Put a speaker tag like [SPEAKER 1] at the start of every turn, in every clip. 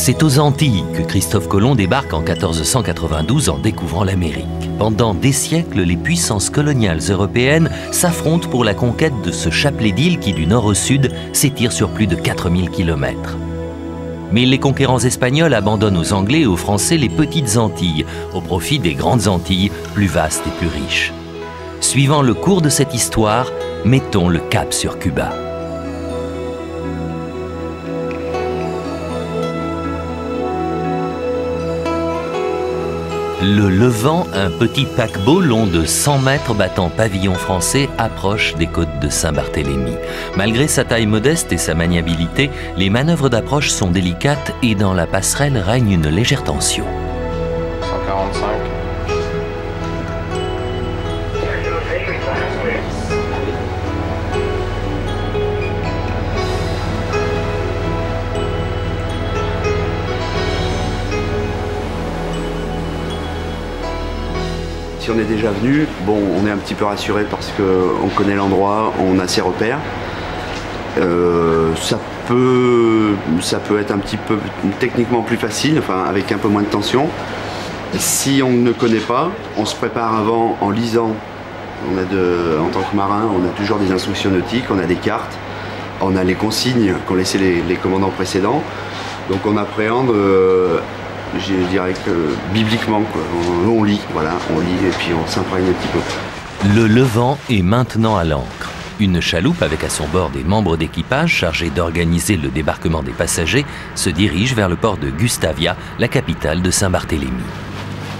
[SPEAKER 1] C'est aux Antilles que Christophe Colomb débarque en 1492 en découvrant l'Amérique. Pendant des siècles, les puissances coloniales européennes s'affrontent pour la conquête de ce chapelet d'îles qui, du nord au sud, s'étire sur plus de 4000 km. Mais les conquérants espagnols abandonnent aux Anglais et aux Français les petites Antilles, au profit des grandes Antilles, plus vastes et plus riches. Suivant le cours de cette histoire, mettons le cap sur Cuba. Le Levant, un petit paquebot long de 100 mètres battant pavillon français, approche des côtes de Saint-Barthélemy. Malgré sa taille modeste et sa maniabilité, les manœuvres d'approche sont délicates et dans la passerelle règne une légère tension.
[SPEAKER 2] 145.
[SPEAKER 3] Si on est déjà venu, bon, on est un petit peu rassuré parce qu'on connaît l'endroit, on a ses repères. Ça peut être un petit peu techniquement plus facile, enfin avec un peu moins de tension. Si on ne connaît pas, on se prépare avant en lisant. En tant que marin, on a toujours des instructions nautiques, on a des cartes, on a les consignes qu'ont laissées les commandants précédents. Donc on appréhende. Je dirais que bibliquement, quoi. On lit, voilà, on lit et puis on s'imprègne un petit peu.
[SPEAKER 1] Le Levant est maintenant à l'ancre. Une chaloupe avec à son bord des membres d'équipage chargés d'organiser le débarquement des passagers se dirige vers le port de Gustavia, la capitale de Saint-Barthélemy.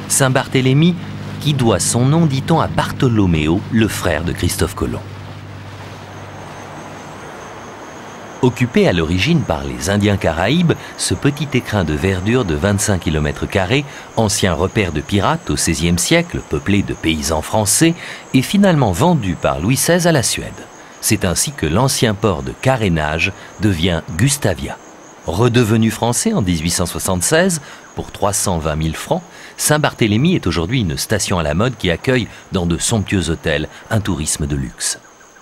[SPEAKER 1] Saint-Barthélemy qui doit son nom, dit-on, à Bartholoméo, le frère de Christophe Colomb. Occupé à l'origine par les Indiens Caraïbes, ce petit écrin de verdure de 25 km², ancien repère de pirates au XVIe siècle, peuplé de paysans français, est finalement vendu par Louis XVI à la Suède. C'est ainsi que l'ancien port de carénage devient Gustavia. Redevenu français en 1876, pour 320 000 francs, Saint-Barthélemy est aujourd'hui une station à la mode qui accueille, dans de somptueux hôtels, un tourisme de luxe.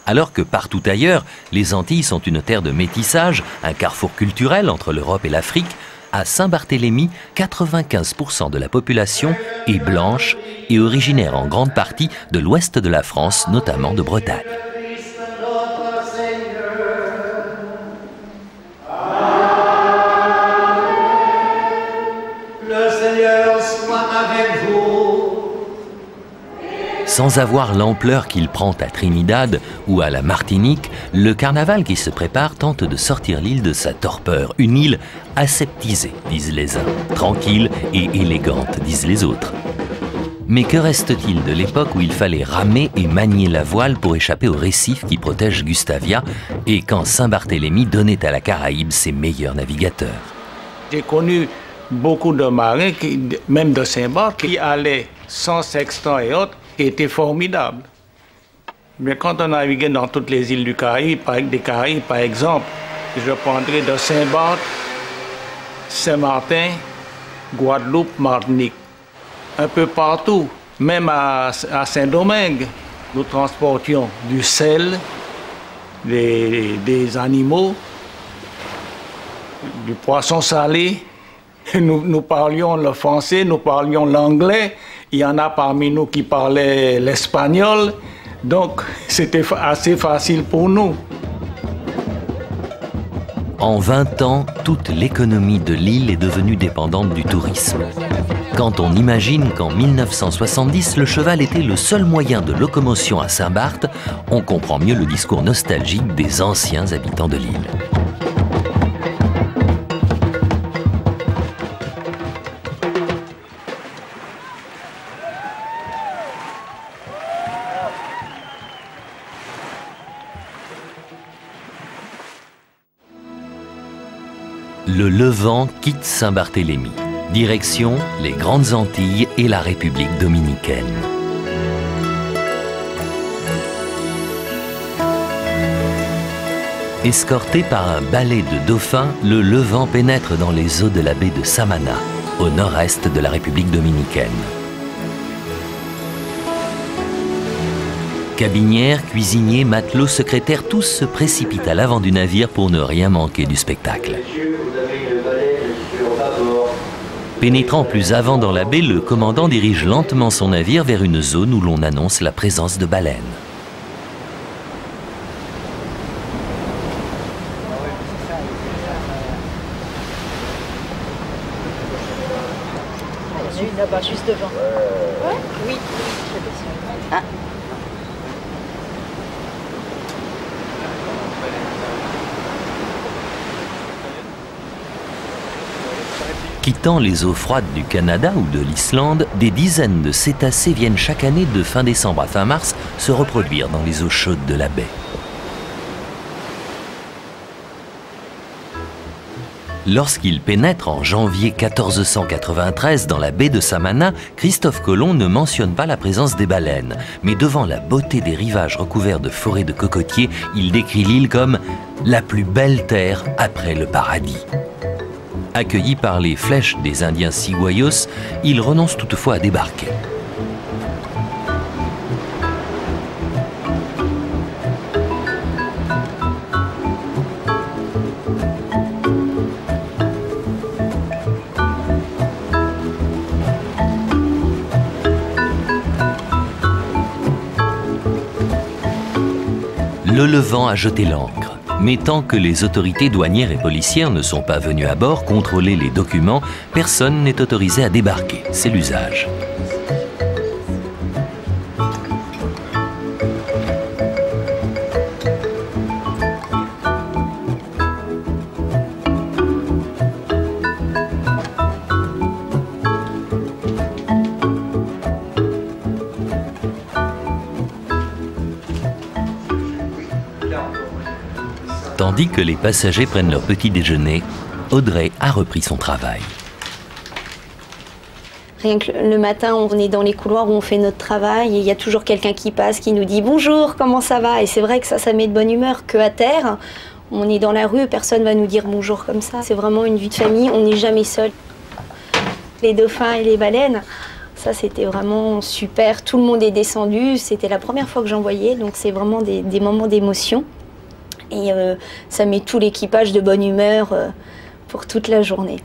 [SPEAKER 1] Alors que partout ailleurs, les Antilles sont une terre de métissage, un carrefour culturel entre l'Europe et l'Afrique, à Saint-Barthélemy, 95% de la population est blanche et originaire en grande partie de l'ouest de la France, notamment de Bretagne.
[SPEAKER 4] Le Seigneur soit avec vous.
[SPEAKER 1] Sans avoir l'ampleur qu'il prend à Trinidad ou à la Martinique, le carnaval qui se prépare tente de sortir l'île de sa torpeur. Une île aseptisée, disent les uns, tranquille et élégante, disent les autres. Mais que reste-t-il de l'époque où il fallait ramer et manier la voile pour échapper aux récifs qui protègent Gustavia et quand Saint-Barthélemy donnait à la Caraïbe ses meilleurs navigateurs?
[SPEAKER 5] J'ai connu beaucoup de marins, même de Saint-Barth, qui allaient sans sextant et autres, qui était formidable. Mais quand on naviguait dans toutes les îles des Caraïbes, par exemple, je prendrais de Saint-Barth, Saint-Martin, Guadeloupe, Martinique, un peu partout, même à Saint-Domingue, nous transportions du sel, des animaux, du poisson salé. Nous parlions le français, nous parlions l'anglais. Il y en a parmi nous qui parlaient l'espagnol, donc c'était assez facile pour nous.
[SPEAKER 1] En 20 ans, toute l'économie de l'île est devenue dépendante du tourisme. Quand on imagine qu'en 1970, le cheval était le seul moyen de locomotion à Saint-Barth, on comprend mieux le discours nostalgique des anciens habitants de l'île. Le Levant quitte Saint-Barthélemy. Direction les Grandes Antilles et la République dominicaine. Escorté par un balai de dauphins, le Levant pénètre dans les eaux de la baie de Samana, au nord-est de la République dominicaine. Cabinières, cuisiniers, matelots, secrétaires, tous se précipitent à l'avant du navire pour ne rien manquer du spectacle. Pénétrant plus avant dans la baie, le commandant dirige lentement son navire vers une zone où l'on annonce la présence de baleines.
[SPEAKER 6] Il y en a une là-bas, juste devant. Ouais. Oui. Ah.
[SPEAKER 1] Quittant les eaux froides du Canada ou de l'Islande, des dizaines de cétacés viennent chaque année de fin décembre à fin mars se reproduire dans les eaux chaudes de la baie. Lorsqu'il pénètre en janvier 1493 dans la baie de Samana, Christophe Colomb ne mentionne pas la présence des baleines. Mais devant la beauté des rivages recouverts de forêts de cocotiers, il décrit l'île comme la plus belle terre après le paradis. Accueilli par les flèches des Indiens Siguayos, il renonce toutefois à débarquer. Le Levant a jeté l'ancre. Mais tant que les autorités douanières et policières ne sont pas venues à bord contrôler les documents, personne n'est autorisé à débarquer. C'est l'usage. Tandis que les passagers prennent leur petit déjeuner, Audrey a repris son travail.
[SPEAKER 7] Rien que le matin, on est dans les couloirs où on fait notre travail et il y a toujours quelqu'un qui passe, qui nous dit « Bonjour, comment ça va ?» Et c'est vrai que ça met de bonne humeur qu'à terre. On est dans la rue, personne ne va nous dire bonjour comme ça. C'est vraiment une vie de famille, on n'est jamais seul. Les dauphins et les baleines, ça c'était vraiment super. Tout le monde est descendu, c'était la première fois que j'en voyais, donc c'est vraiment des moments d'émotion. Et ça met tout l'équipage de bonne humeur pour toute la journée.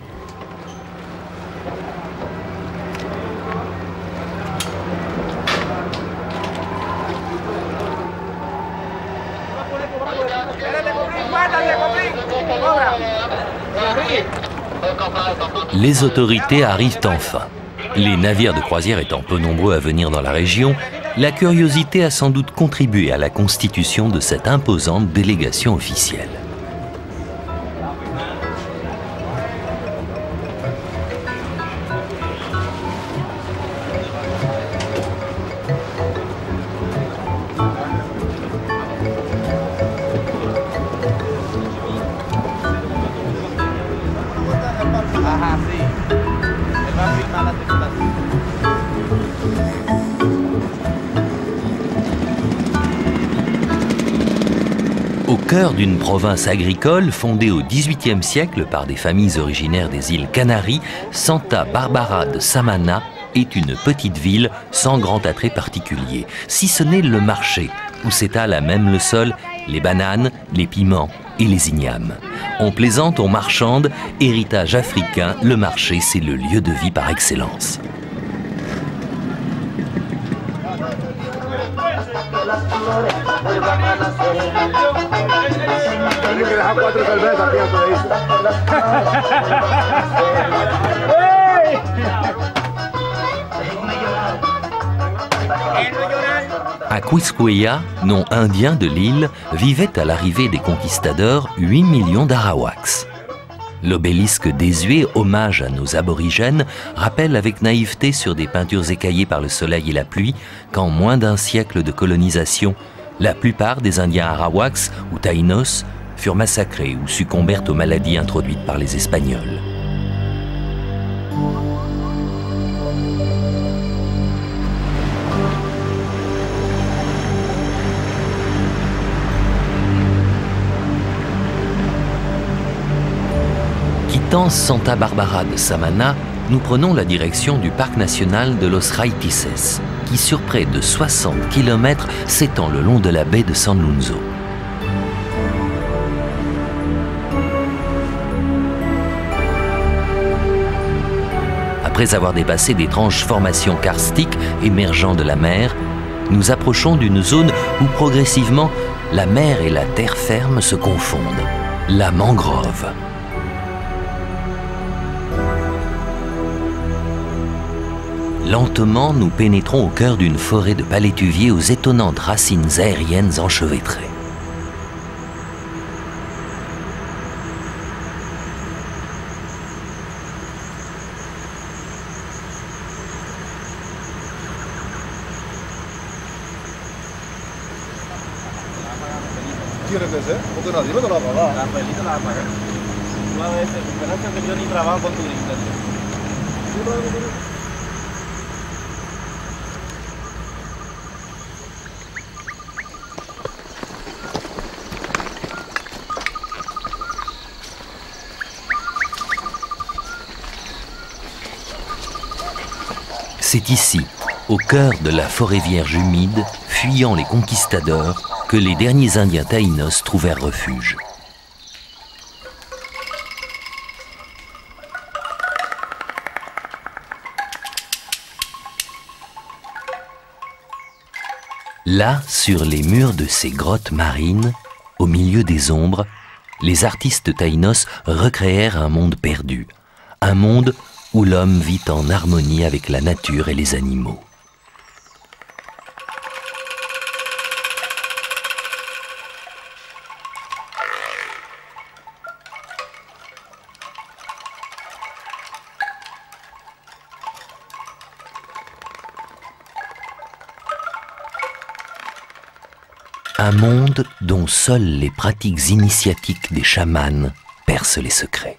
[SPEAKER 1] Les autorités arrivent enfin. Les navires de croisière étant peu nombreux à venir dans la région, la curiosité a sans doute contribué à la constitution de cette imposante délégation officielle. Au cœur d'une province agricole fondée au XVIIIe siècle par des familles originaires des îles Canaries, Santa Barbara de Samana est une petite ville sans grand attrait particulier, si ce n'est le marché, où s'étalent à même le sol les bananes, les piments et les ignames. On plaisante, on marchande, héritage africain, le marché c'est le lieu de vie par excellence. À Quisqueya, nom indien de l'île, vivaient à l'arrivée des conquistadors 8 millions d'Arawaks. L'obélisque désuet, hommage à nos aborigènes, rappelle avec naïveté sur des peintures écaillées par le soleil et la pluie qu'en moins d'un siècle de colonisation, la plupart des Indiens Arawaks ou Taïnos furent massacrés ou succombèrent aux maladies introduites par les Espagnols. Quittant Santa Barbara de Samana, nous prenons la direction du parc national de Los Raíces, qui, sur près de 60 km, s'étend le long de la baie de San Lorenzo. Après avoir dépassé d'étranges formations karstiques émergeant de la mer, nous approchons d'une zone où progressivement la mer et la terre ferme se confondent, la mangrove. Lentement, nous pénétrons au cœur d'une forêt de palétuviers aux étonnantes racines aériennes enchevêtrées. C'est ici, au cœur de la forêt vierge humide, fuyant les conquistadors, que les derniers Indiens taïnos trouvèrent refuge. Là, sur les murs de ces grottes marines, au milieu des ombres, les artistes taïnos recréèrent un monde perdu, un monde où l'homme vit en harmonie avec la nature et les animaux. Un monde dont seules les pratiques initiatiques des chamans percent les secrets.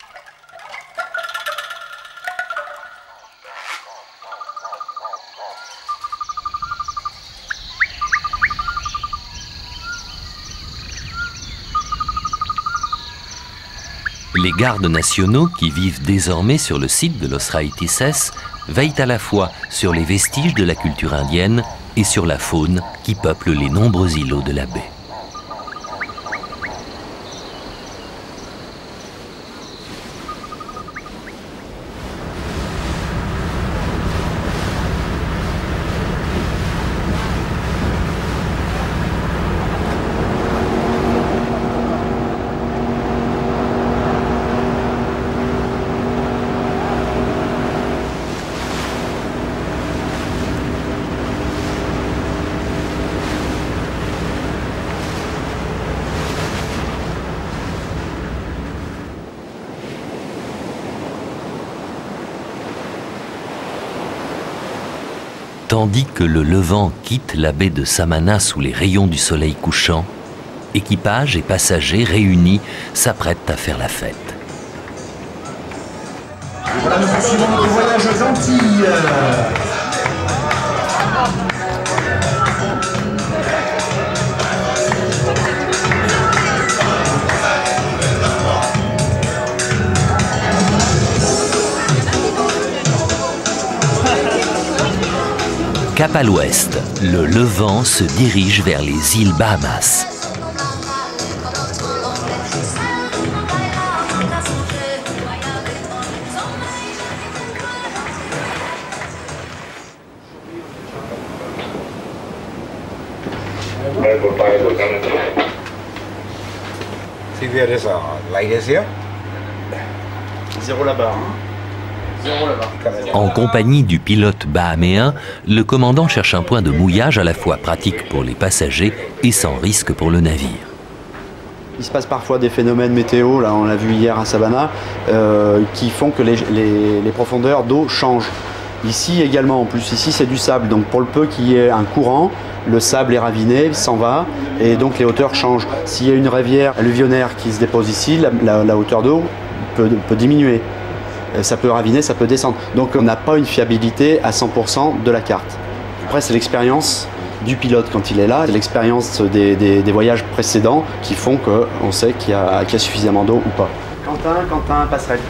[SPEAKER 1] Les gardes nationaux qui vivent désormais sur le site de Los Raíces veillent à la fois sur les vestiges de la culture indienne et sur la faune qui peuple les nombreux îlots de la baie. Tandis que le Levant quitte la baie de Samana sous les rayons du soleil couchant, équipage et passagers réunis s'apprêtent à faire la fête.
[SPEAKER 4] Voilà, nous poursuivons notre voyage aux Antilles.
[SPEAKER 1] Cap à l'ouest, le Levant se dirige vers les îles Bahamas.
[SPEAKER 8] See there is a light is here.
[SPEAKER 3] Zéro là-bas.
[SPEAKER 1] En compagnie du pilote bahaméen, le commandant cherche un point de mouillage à la fois pratique pour les passagers et sans risque pour le navire.
[SPEAKER 3] Il se passe parfois des phénomènes météo, là on l'a vu hier à Savannah, qui font que les profondeurs d'eau changent. Ici également, en plus, ici c'est du sable, donc pour le peu qu'il y ait un courant, le sable est raviné, il s'en va, et donc les hauteurs changent. S'il y a une rivière alluvionnaire qui se dépose ici, la hauteur d'eau peut diminuer. Ça peut raviner, ça peut descendre. Donc on n'a pas une fiabilité à 100% de la carte. Après c'est l'expérience du pilote quand il est là, c'est l'expérience des voyages précédents qui font qu'on sait qu'il y a suffisamment d'eau ou pas. Quentin, passerelle.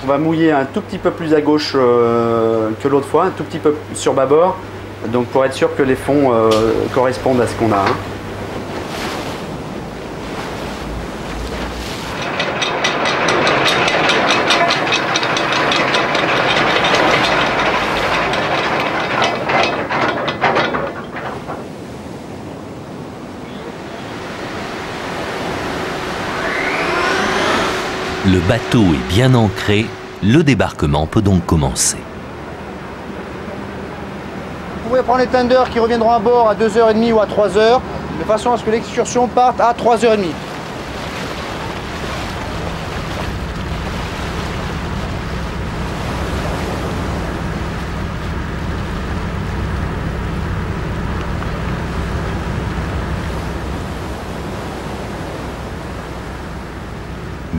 [SPEAKER 3] On va mouiller un tout petit peu plus à gauche que l'autre fois, un tout petit peu sur bâbord Donc pour être sûr que les fonds correspondent à ce qu'on a. Hein.
[SPEAKER 1] Le bateau est bien ancré, le débarquement peut donc commencer.
[SPEAKER 4] Vous pouvez prendre les tenders qui reviendront à bord à 2h30 ou à 3h, de façon à ce que l'excursion parte à 3h30.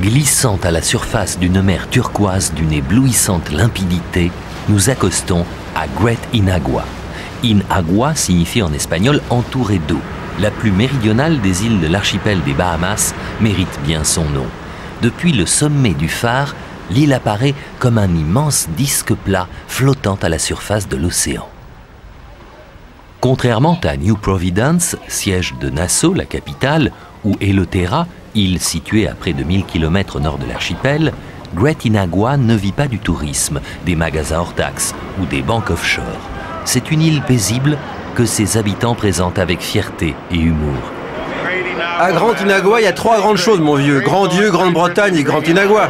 [SPEAKER 1] Glissant à la surface d'une mer turquoise d'une éblouissante limpidité, nous accostons à Great Inagua. Inagua signifie en espagnol « entouré d'eau ». La plus méridionale des îles de l'archipel des Bahamas mérite bien son nom. Depuis le sommet du phare, l'île apparaît comme un immense disque plat flottant à la surface de l'océan. Contrairement à New Providence, siège de Nassau, la capitale, ou Eleuthera, île située à près de 1000 km au nord de l'archipel, Great Inagua ne vit pas du tourisme, des magasins hors taxes ou des banques offshore. C'est une île paisible que ses habitants présentent avec fierté et humour.
[SPEAKER 9] À Grand Inagua, il y a 3 grandes choses, mon vieux. Grand-Dieu, Grande-Bretagne et Grand Inagua.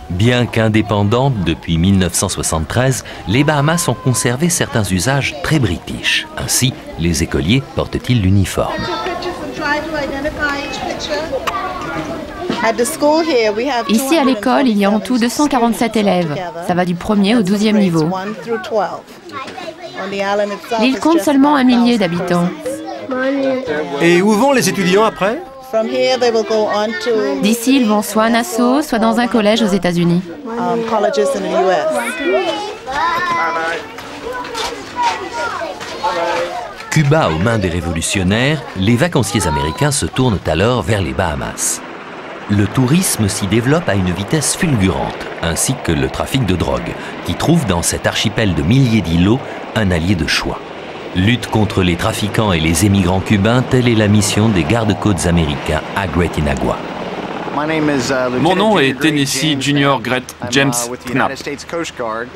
[SPEAKER 1] Bien qu'indépendantes depuis 1973, les Bahamas ont conservé certains usages très british. Ainsi, les écoliers portent-ils l'uniforme.
[SPEAKER 10] Ici à l'école, il y a en tout 247 élèves. Ça va du 1er au 12e niveau. L'île compte seulement 1 millier d'habitants.
[SPEAKER 9] Et où vont les étudiants après ?
[SPEAKER 10] D'ici, ils vont soit à Nassau, soit dans un collège aux États-Unis.
[SPEAKER 1] Cuba aux mains des révolutionnaires, les vacanciers américains se tournent alors vers les Bahamas. Le tourisme s'y développe à une vitesse fulgurante, ainsi que le trafic de drogue, qui trouve dans cet archipel de milliers d'îlots un allié de choix. Lutte contre les trafiquants et les émigrants cubains, telle est la mission des gardes-côtes américains à Great Inagua.
[SPEAKER 11] Mon nom est Tennessee Junior Great James Knapp.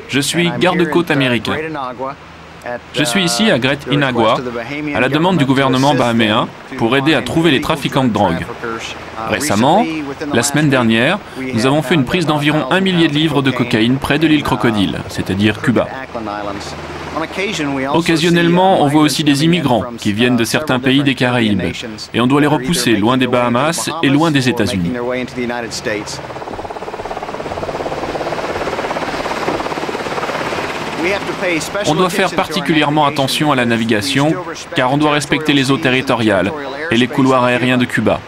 [SPEAKER 11] Je suis garde-côte américain. Je suis ici à Great Inagua, à la demande du gouvernement bahaméen, pour aider à trouver les trafiquants de drogue. Récemment, la semaine dernière, nous avons fait une prise d'environ 1 millier de livres de cocaïne près de l'île Crocodile, c'est-à-dire Cuba. Occasionnellement, on voit aussi des immigrants qui viennent de certains pays des Caraïbes, et on doit les repousser loin des Bahamas et loin des États-Unis. On doit faire particulièrement attention à la navigation, car on doit respecter les eaux territoriales et les couloirs aériens de Cuba.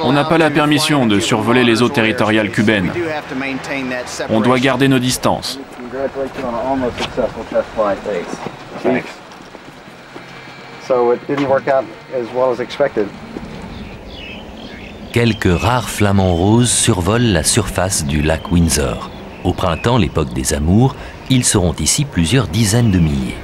[SPEAKER 11] On n'a pas la permission de survoler les eaux territoriales cubaines. On doit garder nos distances.
[SPEAKER 1] Quelques rares flamants roses survolent la surface du lac Windsor. Au printemps, l'époque des amours, ils seront ici plusieurs dizaines de milliers.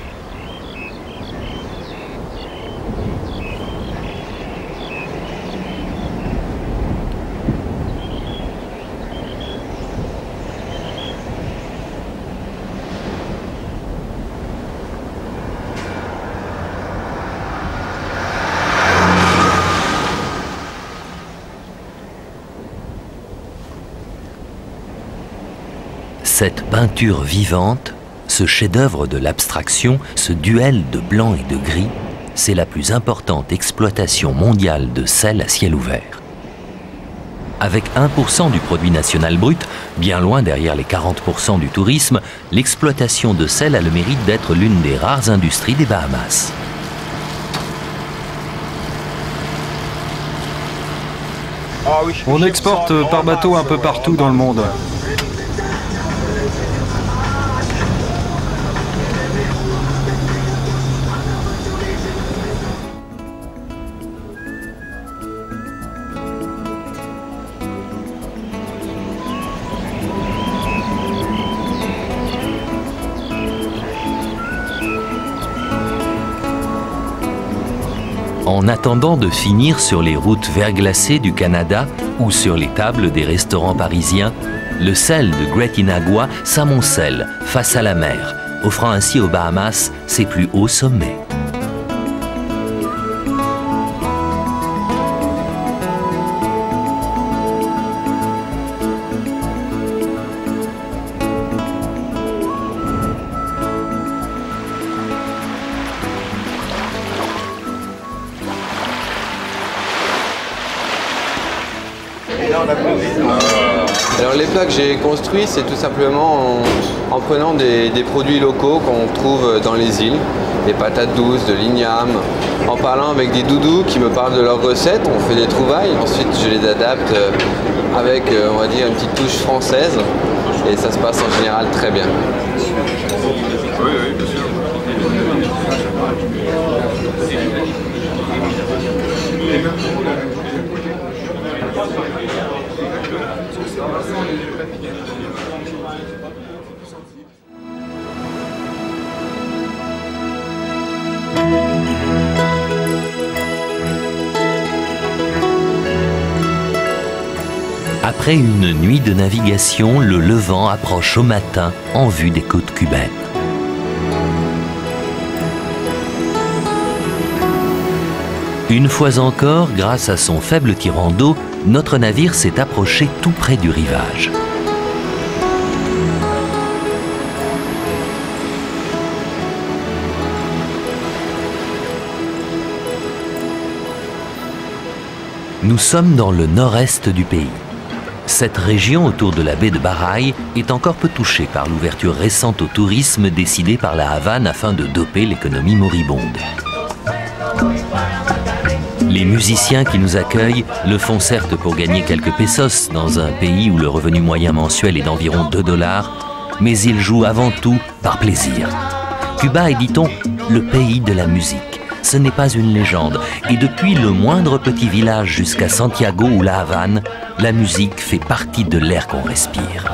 [SPEAKER 1] Cette peinture vivante, ce chef-d'œuvre de l'abstraction, ce duel de blanc et de gris, c'est la plus importante exploitation mondiale de sel à ciel ouvert. Avec 1% du produit national brut, bien loin derrière les 40% du tourisme, l'exploitation de sel a le mérite d'être l'une des rares industries des Bahamas.
[SPEAKER 12] On exporte par bateau un peu partout dans le monde.
[SPEAKER 1] En attendant de finir sur les routes verglacées du Canada ou sur les tables des restaurants parisiens, le sel de Great Inagua s'amoncelle face à la mer, offrant ainsi aux Bahamas ses plus hauts sommets.
[SPEAKER 13] Alors les plats que j'ai construits, c'est tout simplement en prenant des produits locaux qu'on trouve dans les îles, des patates douces, de l'igname, en parlant avec des doudous qui me parlent de leurs recettes, on fait des trouvailles, ensuite je les adapte avec, on va dire, une petite touche française et ça se passe en général très bien.
[SPEAKER 2] Oui, oui, bien sûr.
[SPEAKER 1] Après une nuit de navigation, le Levant approche au matin en vue des côtes cubaines. Une fois encore, grâce à son faible tirant d'eau, notre navire s'est approché tout près du rivage. Nous sommes dans le nord-est du pays. Cette région autour de la baie de Baray est encore peu touchée par l'ouverture récente au tourisme décidée par la Havane afin de doper l'économie moribonde. Les musiciens qui nous accueillent le font certes pour gagner quelques pesos dans un pays où le revenu moyen mensuel est d'environ 2 $, mais ils jouent avant tout par plaisir. Cuba est, dit-on, le pays de la musique. Ce n'est pas une légende, et depuis le moindre petit village jusqu'à Santiago ou la Havane, la musique fait partie de l'air qu'on respire.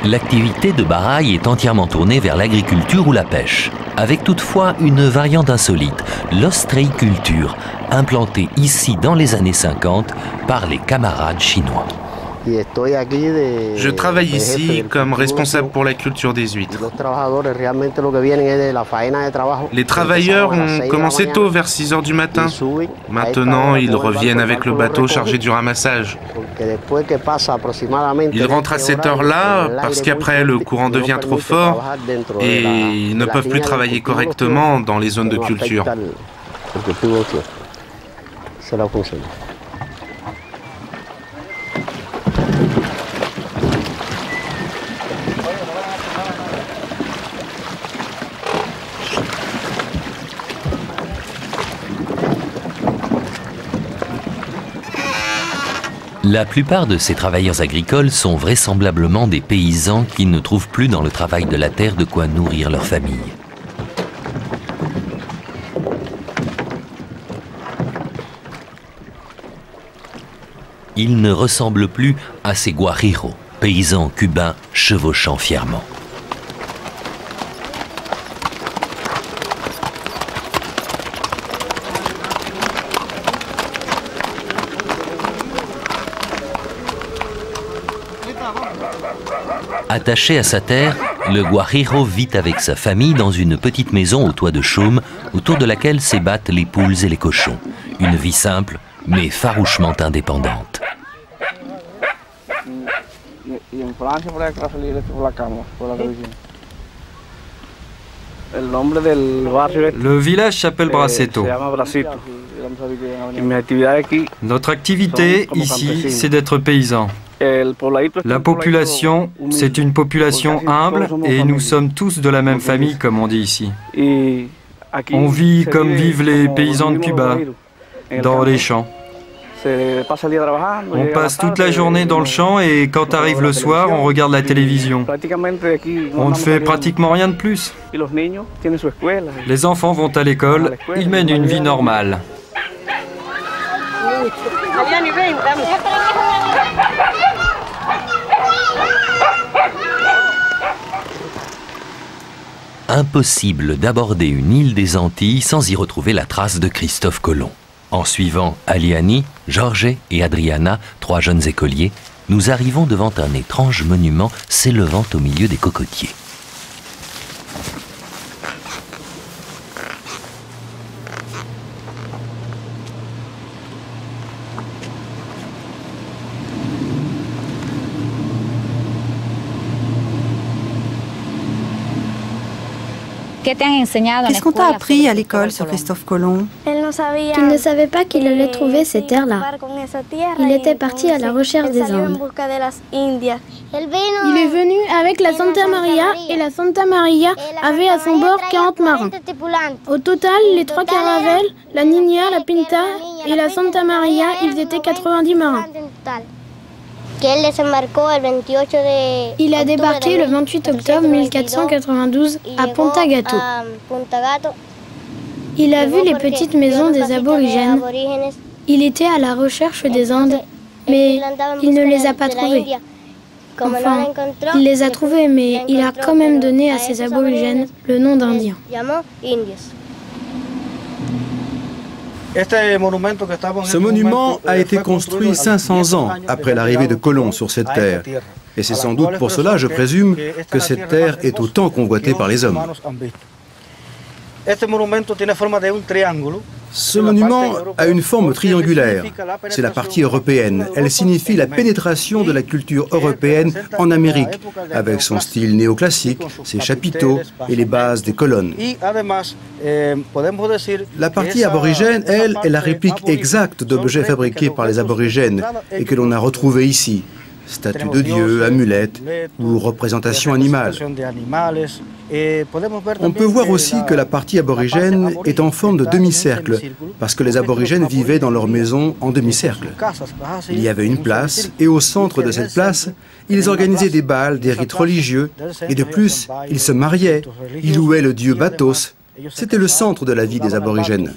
[SPEAKER 1] L'activité de Baray est entièrement tournée vers l'agriculture ou la pêche, avec toutefois une variante insolite, l'ostréiculture, implantée ici dans les années 50 par les camarades chinois.
[SPEAKER 14] Je travaille ici comme responsable pour la culture des huîtres. Les travailleurs ont commencé tôt, vers 6 h du matin. Maintenant, ils reviennent avec le bateau chargé du ramassage. Ils rentrent à cette heure-là parce qu'après, le courant devient trop fort et ils ne peuvent plus travailler correctement dans les zones de culture.
[SPEAKER 1] La plupart de ces travailleurs agricoles sont vraisemblablement des paysans qui ne trouvent plus dans le travail de la terre de quoi nourrir leur famille. Ils ne ressemblent plus à ces guajiros, paysans cubains chevauchant fièrement. Attaché à sa terre, le guajiro vit avec sa famille dans une petite maison au toit de chaume, autour de laquelle s'ébattent les poules et les cochons. Une vie simple, mais farouchement indépendante.
[SPEAKER 12] Le village s'appelle Braceto. Notre activité ici, c'est d'être paysan. La population, c'est une population humble et nous sommes tous de la même famille, comme on dit ici. On vit comme vivent les paysans de Cuba, dans les champs. On passe toute la journée dans le champ et quand arrive le soir, on regarde la télévision. On ne fait pratiquement rien de plus. Les enfants vont à l'école, ils mènent une vie normale.
[SPEAKER 1] Impossible d'aborder une île des Antilles sans y retrouver la trace de Christophe Colomb. En suivant Aliani, Jorge et Adriana, 3 jeunes écoliers, nous arrivons devant un étrange monument s'élevant au milieu des cocotiers.
[SPEAKER 15] Qu'est-ce qu'on t'a appris à l'école sur Christophe Colomb?
[SPEAKER 16] Qu'il ne savait pas qu'il allait trouver ces terres-là. Il était parti à la recherche des Indes.
[SPEAKER 17] Il est venu avec la Santa Maria et la Santa Maria avait à son bord 40 marins. Au total, les 3 caravelles, la Niña, la Pinta et la Santa Maria, ils étaient 90 marins. Il a débarqué le 28 octobre 1492 à Punta Gato. Il a vu les petites maisons des aborigènes. Il était à la recherche des Indes, mais il ne les a pas trouvées. Enfin, il les a trouvées, mais il a quand même donné à ces aborigènes le nom d'Indiens.
[SPEAKER 18] Ce monument a été construit 500 ans après l'arrivée de Colomb sur cette terre. Et c'est sans doute pour cela, je présume, que cette terre est autant convoitée par les hommes. Ce monument a une forme triangulaire. C'est la partie européenne. Elle signifie la pénétration de la culture européenne en Amérique, avec son style néoclassique, ses chapiteaux et les bases des colonnes. La partie aborigène, elle, est la réplique exacte d'objets fabriqués par les aborigènes et que l'on a retrouvés ici. Statues de dieux, amulettes ou représentations animales. On peut voir aussi que la partie aborigène est en forme de demi-cercle, parce que les aborigènes vivaient dans leur maison en demi-cercle. Il y avait une place, et au centre de cette place, ils organisaient des bals, des rites religieux, et de plus, ils se mariaient, ils louaient le dieu Batos. C'était le centre de la vie des aborigènes.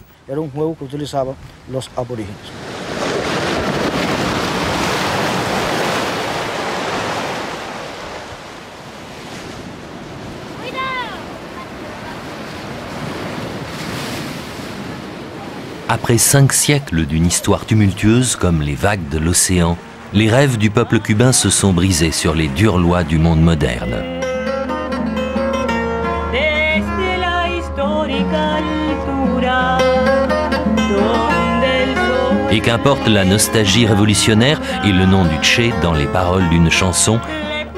[SPEAKER 1] Après 5 siècles d'une histoire tumultueuse comme les vagues de l'océan, les rêves du peuple cubain se sont brisés sur les dures lois du monde moderne. Et qu'importe la nostalgie révolutionnaire et le nom du Che dans les paroles d'une chanson,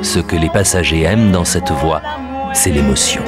[SPEAKER 1] ce que les passagers aiment dans cette voix, c'est l'émotion.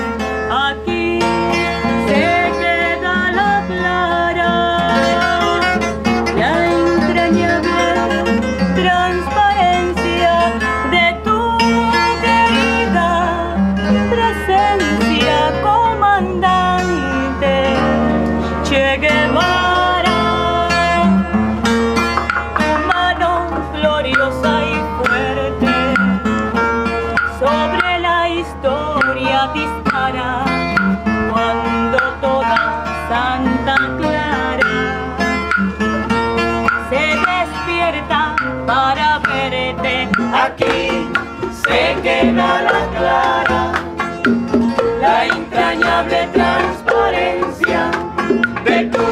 [SPEAKER 19] Aquí se queda la clara, la entrañable transparencia de tu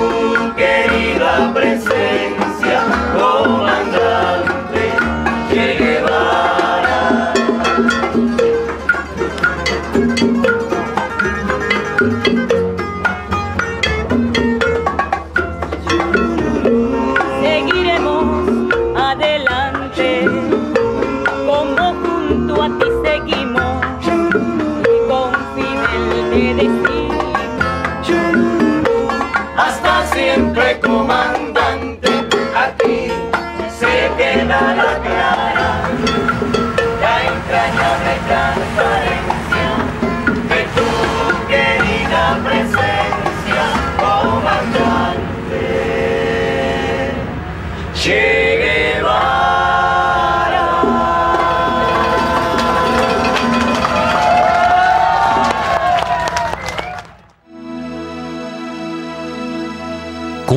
[SPEAKER 19] querida presencia, comandante Che Guevara. Seguiremos adelante, como junto a ti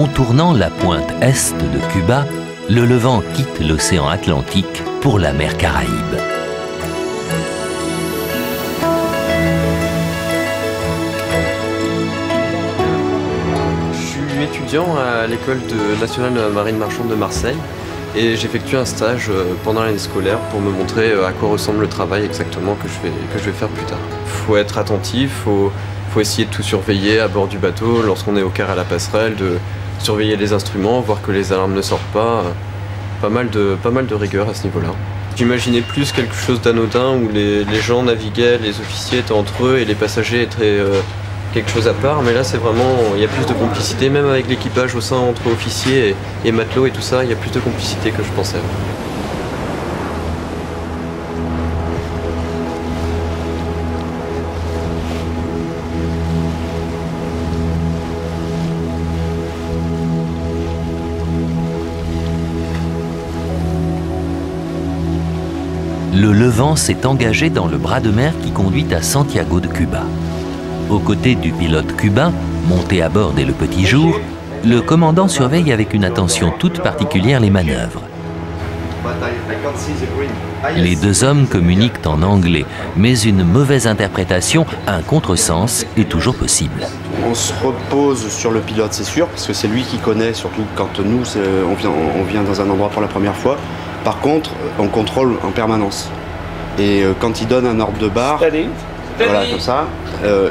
[SPEAKER 1] contournant la pointe est de Cuba, le Levant quitte l'océan Atlantique pour la mer Caraïbe.
[SPEAKER 20] Je suis étudiant à l'école nationale de la marine marchande de Marseille et j'effectue un stage pendant l'année scolaire pour me montrer à quoi ressemble le travail exactement que je vais faire plus tard. Il faut être attentif, faut essayer de tout surveiller à bord du bateau lorsqu'on est au quart à la passerelle, de surveiller les instruments, voir que les alarmes ne sortent pas. Pas mal de rigueur à ce niveau-là. J'imaginais plus quelque chose d'anodin où les gens naviguaient, les officiers étaient entre eux et les passagers étaient quelque chose à part, mais là c'est vraiment, il y a plus de complicité, même avec l'équipage au sein entre officiers et matelots et tout ça, il y a plus de complicité que je pensais.
[SPEAKER 1] Le Levant s'est engagé dans le bras de mer qui conduit à Santiago de Cuba. Aux côtés du pilote cubain, monté à bord dès le petit jour, le commandant surveille avec une attention toute particulière les manœuvres. Les deux hommes communiquent en anglais, mais une mauvaise interprétation, un contresens est toujours possible.
[SPEAKER 3] On se repose sur le pilote, c'est sûr, parce que c'est lui qui connaît, surtout quand nous, on vient dans un endroit pour la première fois. Par contre, on contrôle en permanence. Et quand il donne un ordre de barre, voilà, comme ça,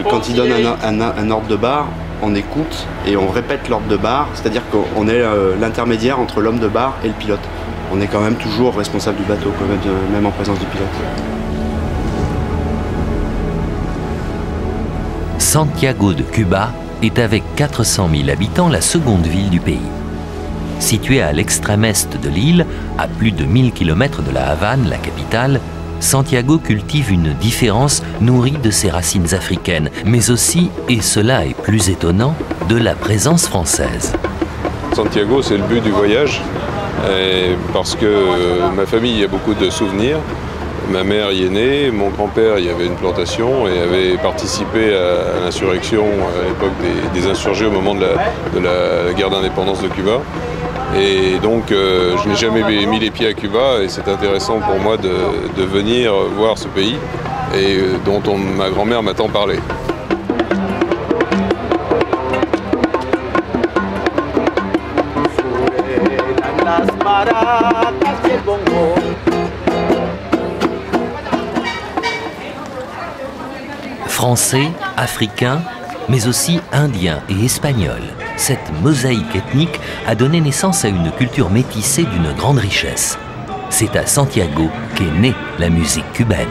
[SPEAKER 3] quand il donne un ordre de barre, on écoute et on répète l'ordre de barre, c'est-à-dire qu'on est l'intermédiaire entre l'homme de barre et le pilote. On est quand même toujours responsable du bateau, même en présence du pilote.
[SPEAKER 1] Santiago de Cuba est avec 400 000 habitants la seconde ville du pays. Située à l'extrême est de l'île, à plus de 1000 km de la Havane, la capitale, Santiago cultive une différence nourrie de ses racines africaines, mais aussi, et cela est plus étonnant, de la présence française.
[SPEAKER 21] Santiago, c'est le but du voyage, parce que ma famille y a beaucoup de souvenirs. Ma mère y est née, mon grand-père y avait une plantation et avait participé à l'insurrection à l'époque des insurgés au moment de la guerre d'indépendance de Cuba. Et donc je n'ai jamais mis les pieds à Cuba et c'est intéressant pour moi de venir voir ce pays et dont ma grand-mère m'a tant parlé.
[SPEAKER 1] Français, africains, mais aussi indiens et espagnols. Cette mosaïque ethnique a donné naissance à une culture métissée d'une grande richesse. C'est à Santiago qu'est née la musique cubaine.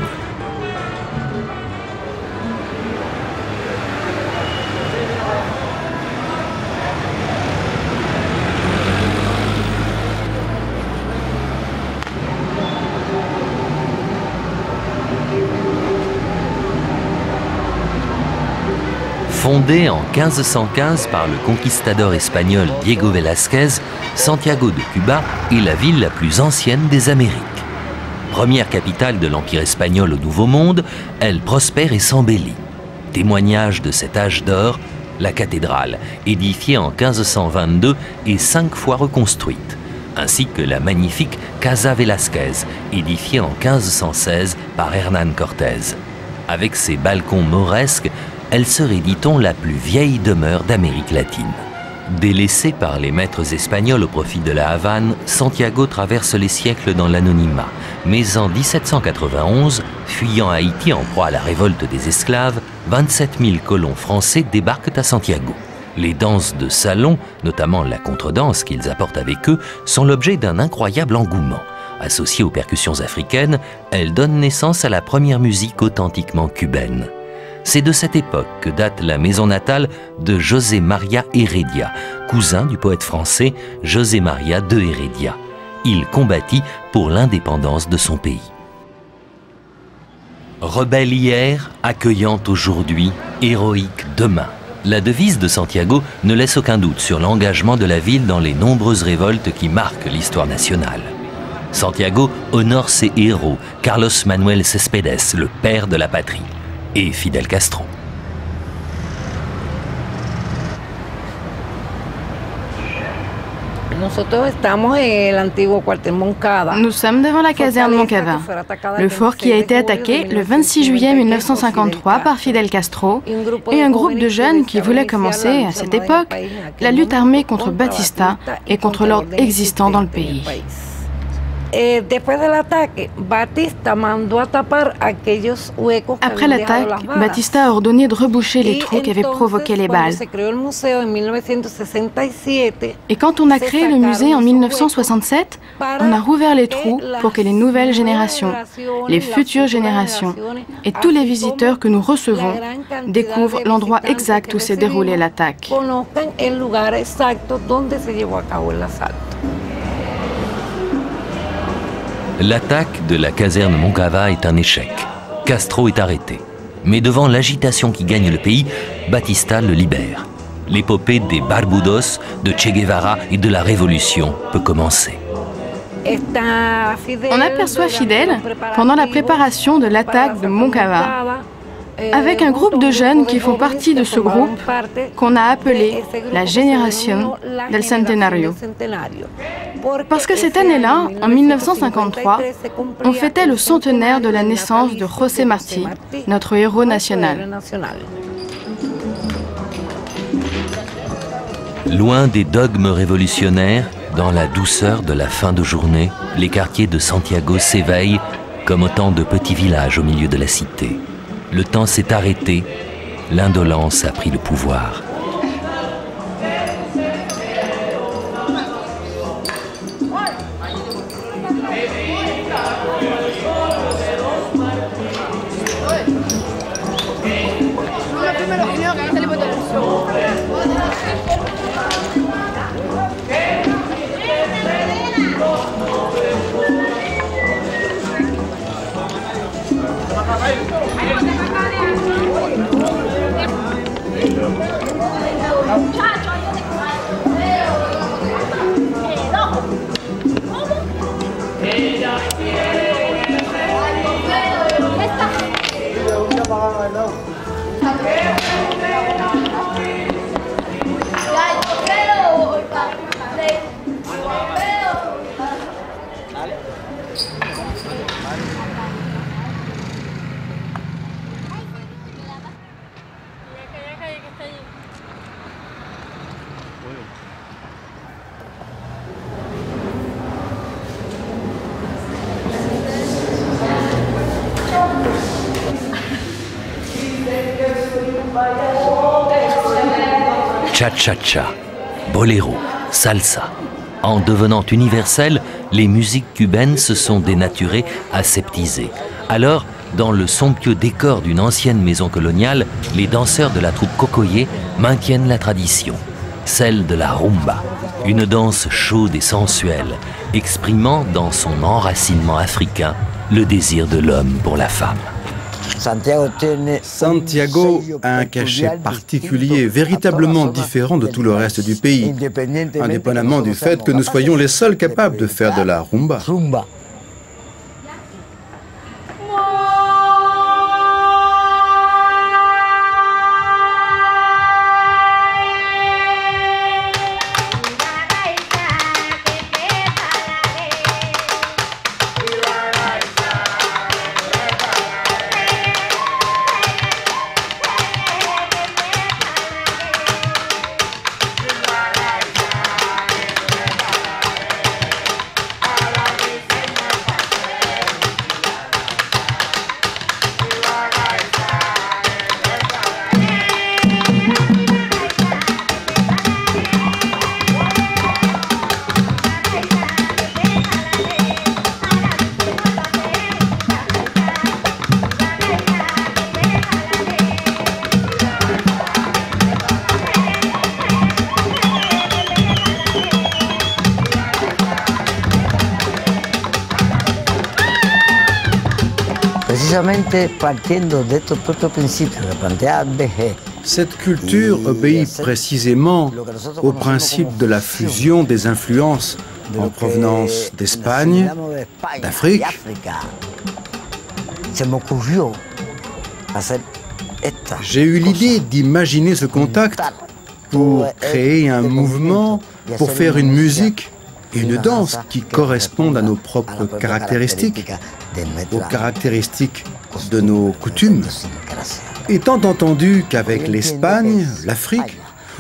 [SPEAKER 1] Fondée en 1515 par le conquistador espagnol Diego Velázquez, Santiago de Cuba est la ville la plus ancienne des Amériques. Première capitale de l'Empire espagnol au Nouveau Monde, elle prospère et s'embellit. Témoignage de cet âge d'or, la cathédrale, édifiée en 1522 et 5 fois reconstruite, ainsi que la magnifique Casa Velázquez, édifiée en 1516 par Hernán Cortés. Avec ses balcons mauresques, elle serait, dit-on, la plus vieille demeure d'Amérique latine. Délaissée par les maîtres espagnols au profit de la Havane, Santiago traverse les siècles dans l'anonymat. Mais en 1791, fuyant Haïti en proie à la révolte des esclaves, 27 000 colons français débarquent à Santiago. Les danses de salon, notamment la contredanse qu'ils apportent avec eux, sont l'objet d'un incroyable engouement. Associée aux percussions africaines, elles donnent naissance à la première musique authentiquement cubaine. C'est de cette époque que date la maison natale de José María Heredia, cousin du poète français José María de Heredia. Il combattit pour l'indépendance de son pays. Rebelle hier, accueillante aujourd'hui, héroïque demain. La devise de Santiago ne laisse aucun doute sur l'engagement de la ville dans les nombreuses révoltes qui marquent l'histoire nationale. Santiago honore ses héros, Carlos Manuel Céspedes, le père de la patrie, et Fidel Castro.
[SPEAKER 10] Nous sommes devant la caserne Moncava, le fort qui a été attaqué le 26 juillet 1953 par Fidel Castro et un groupe de jeunes qui voulaient commencer, à cette époque, la lutte armée contre Batista et contre l'ordre existant dans le pays. Après l'attaque, Batista a ordonné de reboucher les trous qu'avaient provoqué les balles. Et quand on a créé le musée en 1967, on a rouvert les trous pour que les nouvelles générations, les futures générations et tous les visiteurs que nous recevons découvrent l'endroit exact où s'est déroulée l'attaque.
[SPEAKER 1] L'attaque de la caserne Moncava est un échec. Castro est arrêté. Mais devant l'agitation qui gagne le pays, Batista le libère. L'épopée des Barbudos, de Che Guevara et de la Révolution peut commencer.
[SPEAKER 10] On aperçoit Fidel pendant la préparation de l'attaque de Moncava, avec un groupe de jeunes qui font partie de ce groupe qu'on a appelé la Génération del Centenario. Parce que cette année-là, en 1953, on fêtait le centenaire de la naissance de José Martí, notre héros national.
[SPEAKER 1] Loin des dogmes révolutionnaires, dans la douceur de la fin de journée, les quartiers de Santiago s'éveillent comme autant de petits villages au milieu de la cité. Le temps s'est arrêté, l'indolence a pris le pouvoir. Cha-cha-cha, boléro, salsa. En devenant universelles, les musiques cubaines se sont dénaturées, aseptisées. Alors, dans le somptueux décor d'une ancienne maison coloniale, les danseurs de la troupe Cocoyer maintiennent la tradition, celle de la rumba, une danse chaude et sensuelle, exprimant dans son enracinement africain le désir de l'homme pour la femme.
[SPEAKER 18] Santiago a un cachet particulier, véritablement différent de tout le reste du pays, indépendamment du fait que nous soyons les seuls capables de faire de la rumba. Cette culture obéit précisément au principe de la fusion des influences en provenance d'Espagne, d'Afrique. J'ai eu l'idée d'imaginer ce contact pour créer un mouvement, pour faire une musique et une danse qui correspondent à nos propres caractéristiques, aux caractéristiques de nos coutumes. Étant entendu qu'avec l'Espagne, l'Afrique,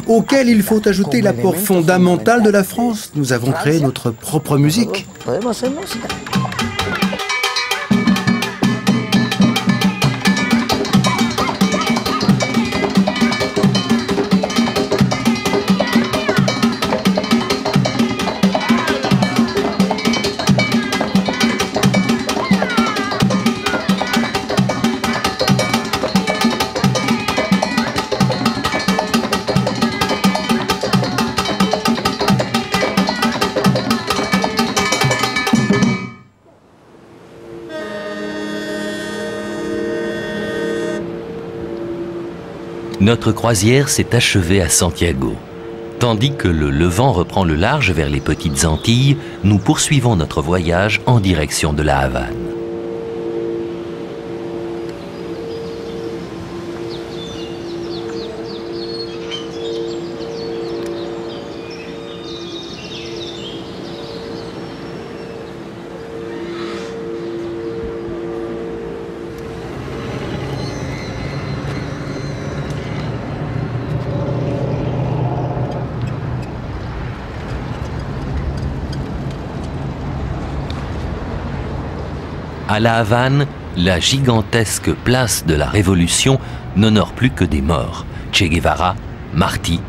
[SPEAKER 18] auquel il faut ajouter l'apport fondamental de la France, nous avons créé notre propre musique.
[SPEAKER 1] Notre croisière s'est achevée à Santiago. Tandis que le Levant reprend le large vers les petites Antilles, nous poursuivons notre voyage en direction de La Havane. À La Havane, la gigantesque place de la Révolution n'honore plus que des morts. Che Guevara, Martí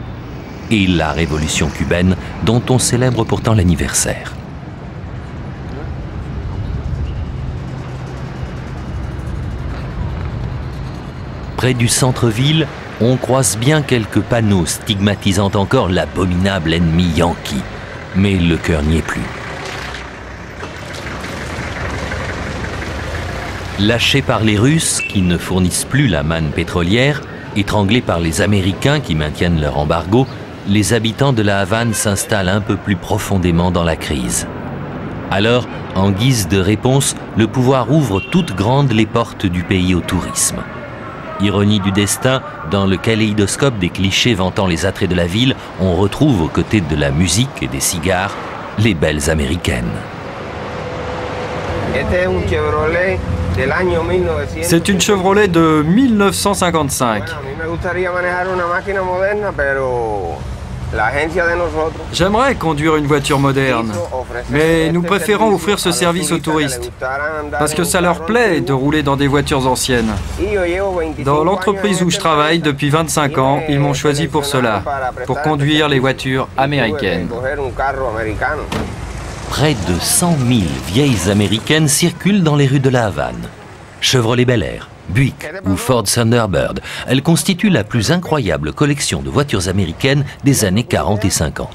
[SPEAKER 1] et la Révolution cubaine dont on célèbre pourtant l'anniversaire. Près du centre-ville, on croise bien quelques panneaux stigmatisant encore l'abominable ennemi yankee. Mais le cœur n'y est plus. Lâchés par les Russes, qui ne fournissent plus la manne pétrolière, étranglés par les Américains qui maintiennent leur embargo, les habitants de La Havane s'installent un peu plus profondément dans la crise. Alors, en guise de réponse, le pouvoir ouvre toutes grandes les portes du pays au tourisme. Ironie du destin, dans le kaléidoscope des clichés vantant les attraits de la ville, on retrouve aux côtés de la musique et des cigares, les belles américaines.
[SPEAKER 12] C'est une Chevrolet de 1955. J'aimerais conduire une voiture moderne, mais nous préférons offrir ce service aux touristes, parce que ça leur plaît de rouler dans des voitures anciennes. Dans l'entreprise où je travaille depuis 25 ans, ils m'ont choisi pour cela, pour conduire les voitures américaines.
[SPEAKER 1] Près de 100 000 vieilles américaines circulent dans les rues de La Havane. Chevrolet Bel Air, Buick ou Ford Thunderbird, elles constituent la plus incroyable collection de voitures américaines des années 40 et 50.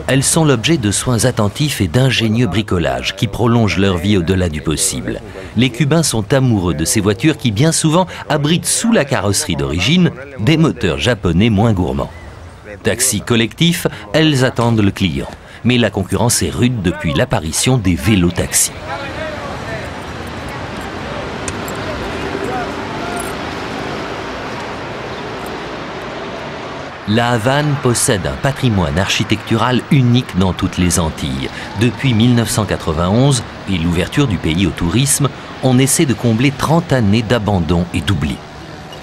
[SPEAKER 1] Elles sont l'objet de soins attentifs et d'ingénieux bricolages qui prolongent leur vie au-delà du possible. Les Cubains sont amoureux de ces voitures qui bien souvent abritent sous la carrosserie d'origine des moteurs japonais moins gourmands. Taxis collectifs, elles attendent le client. Mais la concurrence est rude depuis l'apparition des vélos-taxis. La Havane possède un patrimoine architectural unique dans toutes les Antilles. Depuis 1991 et l'ouverture du pays au tourisme, on essaie de combler 30 années d'abandon et d'oubli.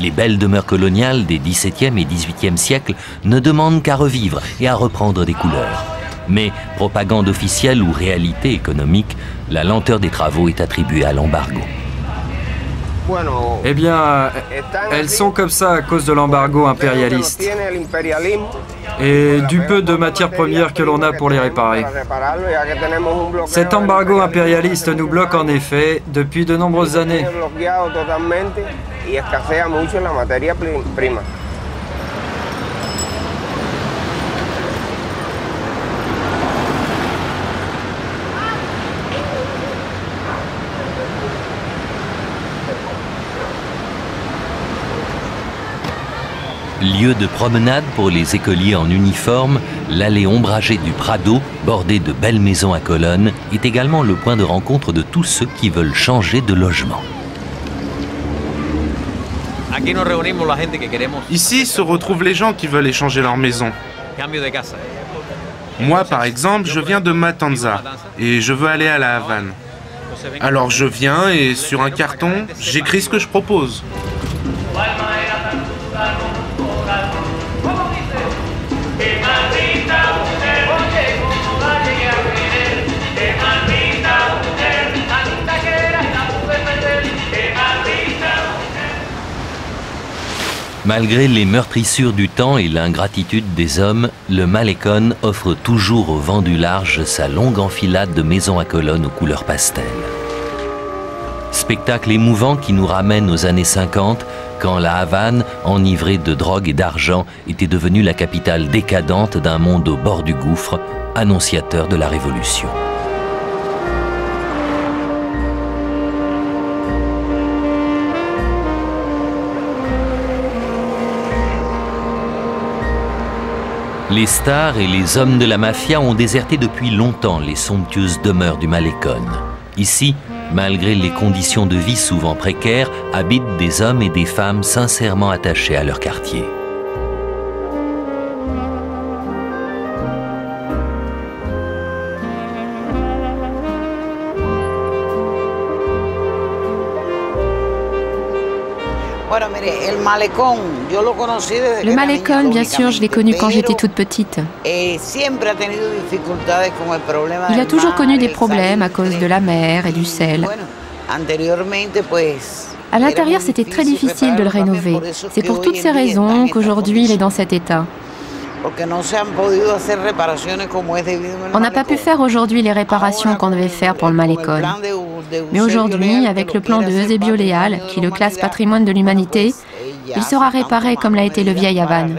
[SPEAKER 1] Les belles demeures coloniales des XVIIe et XVIIIe siècles ne demandent qu'à revivre et à reprendre des couleurs. Mais, propagande officielle ou réalité économique, la lenteur des travaux est attribuée à l'embargo.
[SPEAKER 12] Eh bien, elles sont comme ça à cause de l'embargo impérialiste et du peu de matières premières que l'on a pour les réparer. Cet embargo impérialiste nous bloque en effet depuis de nombreuses années.
[SPEAKER 1] Lieu de promenade pour les écoliers en uniforme, l'allée ombragée du Prado, bordée de belles maisons à colonnes, est également le point de rencontre de tous ceux qui veulent changer de logement.
[SPEAKER 14] Ici se retrouvent les gens qui veulent échanger leur maison. Moi, par exemple, je viens de Matanza et je veux aller à la Havane. Alors je viens et sur un carton, j'écris ce que je propose.
[SPEAKER 1] Malgré les meurtrissures du temps et l'ingratitude des hommes, le Malecón offre toujours au vent du large sa longue enfilade de maisons à colonnes aux couleurs pastel. Spectacle émouvant qui nous ramène aux années 50, quand la Havane, enivrée de drogue et d'argent, était devenue la capitale décadente d'un monde au bord du gouffre, annonciateur de la Révolution. Les stars et les hommes de la mafia ont déserté depuis longtemps les somptueuses demeures du Malecón. Ici, malgré les conditions de vie souvent précaires, habitent des hommes et des femmes sincèrement attachés à leur quartier.
[SPEAKER 5] Le Malecón, bien sûr, je l'ai connu quand j'étais toute petite. Il a toujours connu des problèmes à cause de la mer et du sel. À l'intérieur, c'était très difficile de le rénover. C'est pour toutes ces raisons qu'aujourd'hui, il est dans cet état. On n'a pas pu faire aujourd'hui les réparations qu'on devait faire pour le Malecón. Mais aujourd'hui, avec le plan de Eusebio Leal, qui le classe patrimoine de l'humanité, il sera réparé comme l'a été le vieil Havane.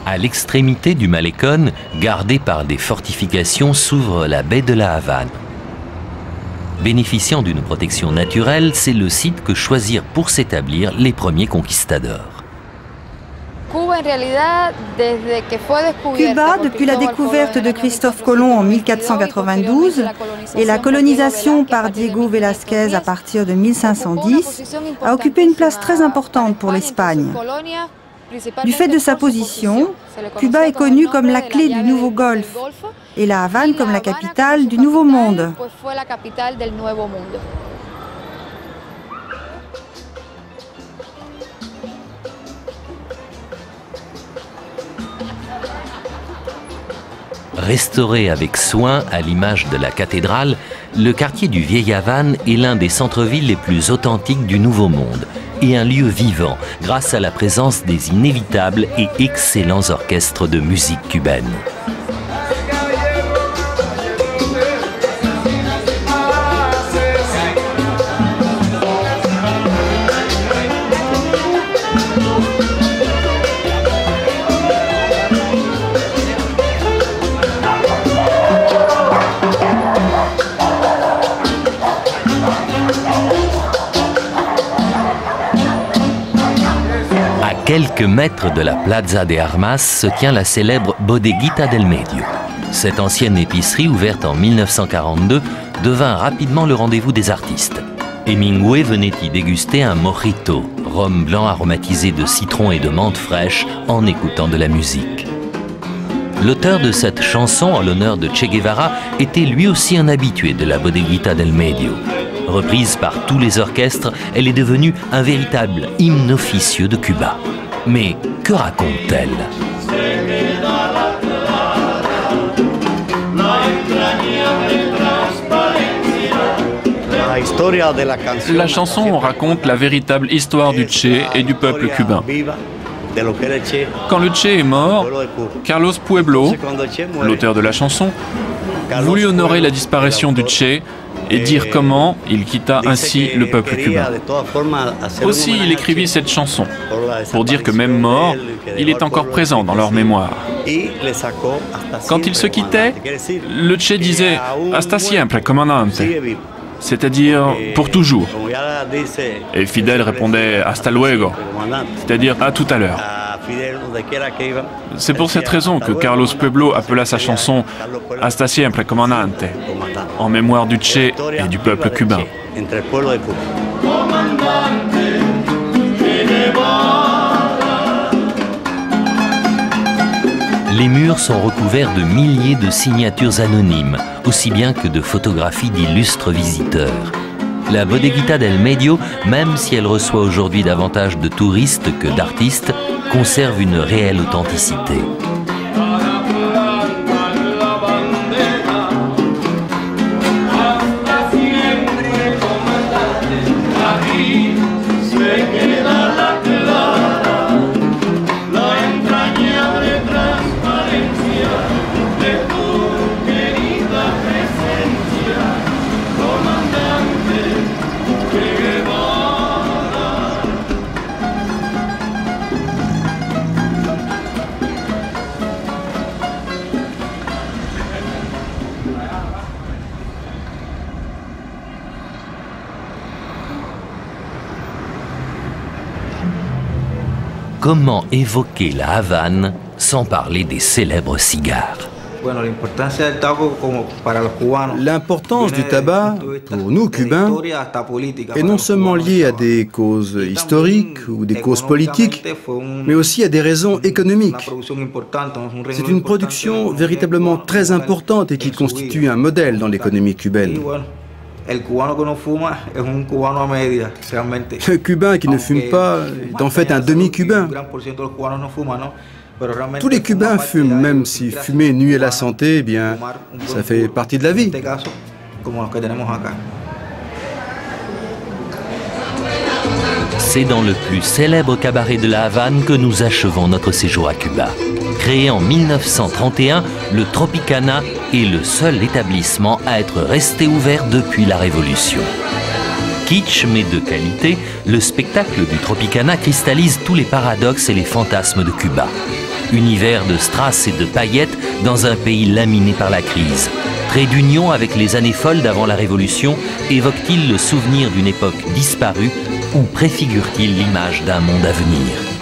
[SPEAKER 1] À l'extrémité du Malecón, gardée par des fortifications, s'ouvre la baie de la Havane. Bénéficiant d'une protection naturelle, c'est le site que choisirent pour s'établir les premiers conquistadors.
[SPEAKER 15] Cuba, depuis la découverte de Christophe Colomb en 1492 et la colonisation par Diego Velázquez à partir de 1510, a occupé une place très importante pour l'Espagne. Du fait de sa position, Cuba est connue comme la clé du Nouveau Golfe et la Havane comme la capitale du Nouveau Monde.
[SPEAKER 1] Restauré avec soin à l'image de la cathédrale, le quartier du Vieil Havane est l'un des centres-villes les plus authentiques du Nouveau Monde et un lieu vivant grâce à la présence des inévitables et excellents orchestres de musique cubaine. À quelques mètres de la Plaza de Armas se tient la célèbre Bodeguita del Medio. Cette ancienne épicerie, ouverte en 1942, devint rapidement le rendez-vous des artistes. Hemingway venait y déguster un mojito, rhum blanc aromatisé de citron et de menthe fraîche, en écoutant de la musique. L'auteur de cette chanson en l'honneur de Che Guevara était lui aussi un habitué de la Bodeguita del Medio. Reprise par tous les orchestres, elle est devenue un véritable hymne officieux de Cuba. Mais que raconte-t-elle ?
[SPEAKER 11] La chanson raconte la véritable histoire du Che et du peuple cubain. Quand le Che est mort, Carlos Pueblo, l'auteur de la chanson, voulut honorer la disparition du Che et dire comment il quitta ainsi le peuple cubain. Aussi, il écrivit cette chanson pour dire que même mort, il est encore présent dans leur mémoire. Quand il se quittait, le Che disait « Hasta siempre, comandante », c'est-à-dire « pour toujours ». Et Fidel répondait « Hasta luego », c'est-à-dire « à tout à l'heure ». C'est pour cette raison que Carlos Pueblo appela sa chanson Hasta siempre comandante, en mémoire du Che et du peuple cubain.
[SPEAKER 1] Les murs sont recouverts de milliers de signatures anonymes, aussi bien que de photographies d'illustres visiteurs. La Bodeguita del Medio, même si elle reçoit aujourd'hui davantage de touristes que d'artistes, conserve une réelle authenticité. Comment évoquer la Havane sans parler des célèbres cigares?
[SPEAKER 18] L'importance du tabac, pour nous Cubains, est non seulement liée à des causes historiques ou des causes politiques, mais aussi à des raisons économiques. C'est une production véritablement très importante et qui constitue un modèle dans l'économie cubaine. Le Cubain qui ne fume pas est en fait un demi-Cubain. Tous les Cubains fument, même si fumer nuit à la santé, eh bien, ça fait partie de la vie.
[SPEAKER 1] C'est dans le plus célèbre cabaret de la Havane que nous achevons notre séjour à Cuba. Créé en 1931, le Tropicana est le seul établissement à être resté ouvert depuis la Révolution. Kitsch mais de qualité, le spectacle du Tropicana cristallise tous les paradoxes et les fantasmes de Cuba. Univers de strass et de paillettes dans un pays laminé par la crise. Trait d'union avec les années folles d'avant la Révolution, évoque-t-il le souvenir d'une époque disparue ou préfigure-t-il l'image d'un monde à venir ?